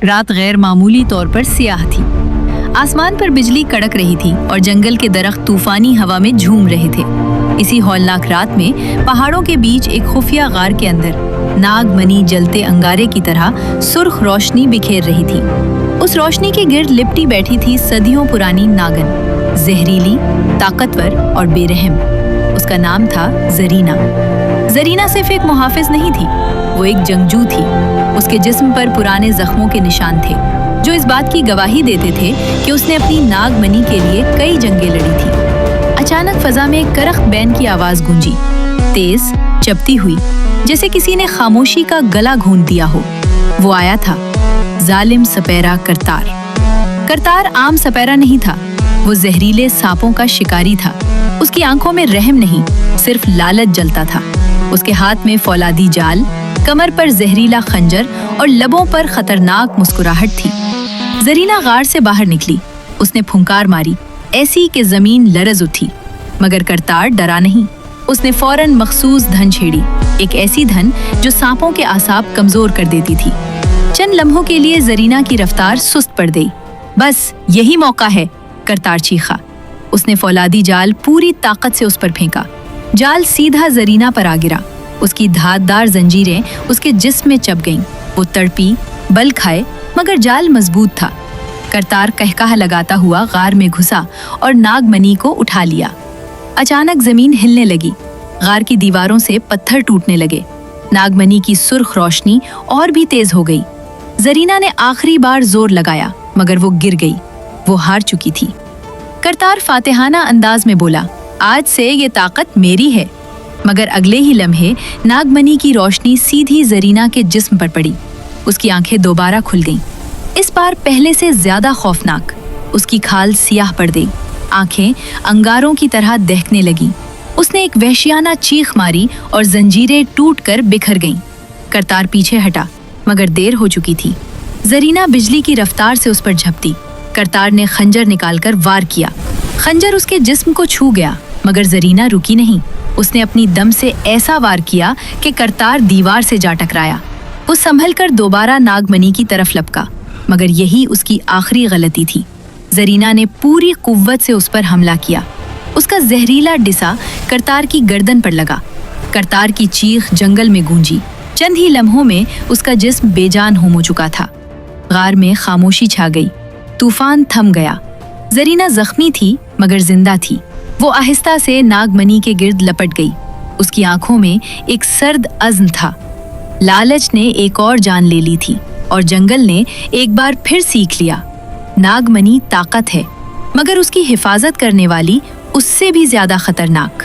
رات غیر معمولی طور پر سیاہ تھی۔ آسمان پر بجلی کڑک رہی تھی اور جنگل کے درخت طوفانی ہوا میں جھوم رہے تھے۔ اسی ہولناک رات میں پہاڑوں کے بیچ ایک خفیہ غار کے اندر ناگ منی جلتے انگارے کی طرح سرخ روشنی بکھیر رہی تھی۔ اس روشنی کے گرد لپٹی بیٹھی تھی صدیوں پرانی ناگن، زہریلی، طاقتور اور بے رحم۔ اس کا نام تھا زرینہ۔ زرینہ صرف ایک محافظ نہیں تھی، وہ ایک جنگجو تھی۔ اس کے جسم پر پرانے زخموں کے نشان تھے جو اس بات کی گواہی دیتے تھے کہ اس نے اپنی ناگ منی کے لیے کئی جنگیں لڑی تھی۔ اچانک فضا میں ایک کرخت بین کی آواز گونجی، تیز، چپتی ہوئی، جیسے کسی نے خاموشی کا گلا گھونٹ دیا ہو۔ وہ آیا تھا، ظالم سپیرا کرتار۔ کرتار عام سپیرا نہیں تھا، وہ زہریلے سانپوں کا شکاری تھا۔ اس کی آنکھوں میں رحم نہیں، صرف لالچ جلتا تھا۔ اس کے ہاتھ میں فولادی جال، کمر پر زہریلا خنجر اور لبوں پر خطرناک مسکراہٹ تھی۔ زرینہ غار سے باہر نکلی۔ اس نے پھنکار ماری، ایسی کہ زمین لرز اٹھی، مگر کرتار ڈرا نہیں۔ اس نے فوراً مخصوص دھن چھیڑی، ایک ایسی دھن جو سانپوں کے اعصاب کمزور کر دیتی تھی۔ چند لمحوں کے لیے زرینہ کی رفتار سست پڑ گئی۔ بس یہی موقع ہے، کرتار چیخا۔ اس نے فولادی جال پوری طاقت سے اس پر پھینکا۔ جال سیدھا زرینہ پر آ گرا۔ اس کی دھاردار زنجیریں اس کے جسم میں چبھ گئیں۔ وہ تڑپی، بل کھائے، مگر جال مضبوط تھا۔ کرتار قہقہ لگاتا ہوا غار میں گھسا اور ناگ منی کو اٹھا لیا۔ اچانک زمین ہلنے لگی، غار کی دیواروں سے پتھر ٹوٹنے لگے۔ ناگ منی کی سرخ روشنی اور بھی تیز ہو گئی۔ زرینہ نے آخری بار زور لگایا، مگر وہ گر گئی۔ وہ ہار چکی تھی۔ کرتار فاتحانہ انداز میں بولا، آج سے یہ طاقت میری ہے۔ مگر اگلے ہی لمحے ناگ منی کی روشنی سیدھی زرینہ کے جسم پر پڑی۔ اس کی آنکھیں دوبارہ کھل گئیں، اس بار پہلے سے زیادہ خوفناک۔ اس کی کھال سیاہ پڑ گئی، آنکھیں انگاروں کی طرح دہکنے لگیں۔ اس نے ایک وحشیانہ چیخ ماری اور زنجیریں ٹوٹ کر بکھر گئیں۔ کرتار پیچھے ہٹا، مگر دیر ہو چکی تھی۔ زرینہ بجلی کی رفتار سے اس پر جھپٹی۔ کرتار نے خنجر نکال کر وار کیا۔ خنجر اس کے جسم کو چھو گیا، مگر زرینہ رکی نہیں۔ اس نے اپنی دم سے ایسا وار کیا کہ کرتار دیوار سے جا ٹکرایا۔ وہ سنبھل کر دوبارہ ناگ منی کی طرف لپکا، مگر یہی اس کی آخری غلطی تھی۔ زرینہ نے پوری قوت سے اس پر حملہ کیا۔ اس کا زہریلا ڈسا کرتار کی گردن پر لگا۔ کرتار کی چیخ جنگل میں گونجی۔ چند ہی لمحوں میں اس کا جسم بے جان ہو چکا تھا۔ غار میں خاموشی چھا گئی، طوفان تھم گیا۔ زرینہ زخمی تھی مگر زندہ تھی۔ وہ آہستہ سے ناگ منی کے گرد لپٹ گئی۔ اس کی آنکھوں میں ایک سرد عزم تھا۔ لالچ نے ایک اور جان لے لی تھی اور جنگل نے ایک بار پھر سیکھ لیا، ناگ منی طاقت ہے، مگر اس کی حفاظت کرنے والی اس سے بھی زیادہ خطرناک۔